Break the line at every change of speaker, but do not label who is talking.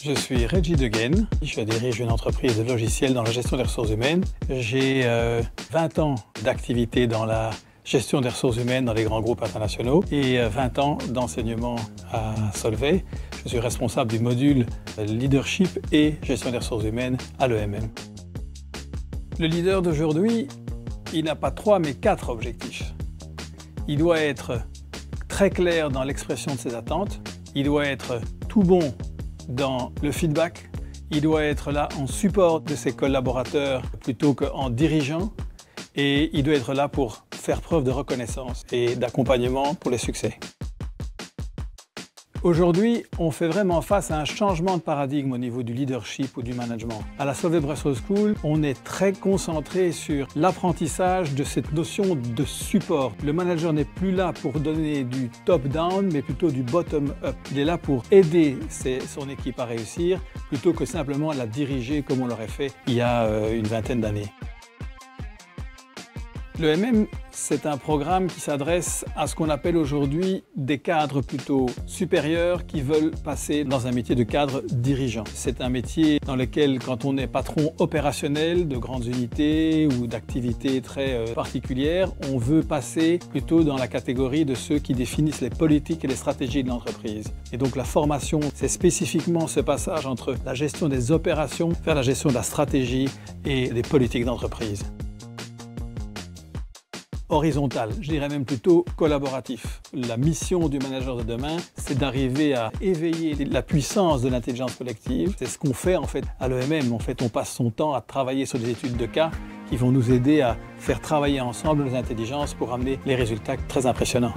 Je suis Reggie Degaine, je dirige une entreprise de logiciels dans la gestion des ressources humaines. J'ai 20 ans d'activité dans la gestion des ressources humaines dans les grands groupes internationaux et 20 ans d'enseignement à Solvay. Je suis responsable du module leadership et gestion des ressources humaines à l'EMM. Le leader d'aujourd'hui, il n'a pas 3 mais 4 objectifs. Il doit être très clair dans l'expression de ses attentes, il doit être tout bon dans le feedback, il doit être là en support de ses collaborateurs plutôt qu'en dirigeant et il doit être là pour faire preuve de reconnaissance et d'accompagnement pour les succès. Aujourd'hui, on fait vraiment face à un changement de paradigme au niveau du leadership ou du management. À la Solvay Brussels School, on est très concentré sur l'apprentissage de cette notion de support. Le manager n'est plus là pour donner du top-down, mais plutôt du bottom-up. Il est là pour aider son équipe à réussir, plutôt que simplement la diriger comme on l'aurait fait il y a une vingtaine d'années. L'EMM, c'est un programme qui s'adresse à ce qu'on appelle aujourd'hui des cadres plutôt supérieurs qui veulent passer dans un métier de cadre dirigeant. C'est un métier dans lequel, quand on est patron opérationnel de grandes unités ou d'activités très particulières, on veut passer plutôt dans la catégorie de ceux qui définissent les politiques et les stratégies de l'entreprise. Et donc la formation, c'est spécifiquement ce passage entre la gestion des opérations vers la gestion de la stratégie et des politiques d'entreprise. Horizontal, je dirais même plutôt collaboratif. La mission du manager de demain, c'est d'arriver à éveiller la puissance de l'intelligence collective. C'est ce qu'on fait en fait à l'EMM. En fait, on passe son temps à travailler sur des études de cas qui vont nous aider à faire travailler ensemble les intelligences pour amener les résultats très impressionnants.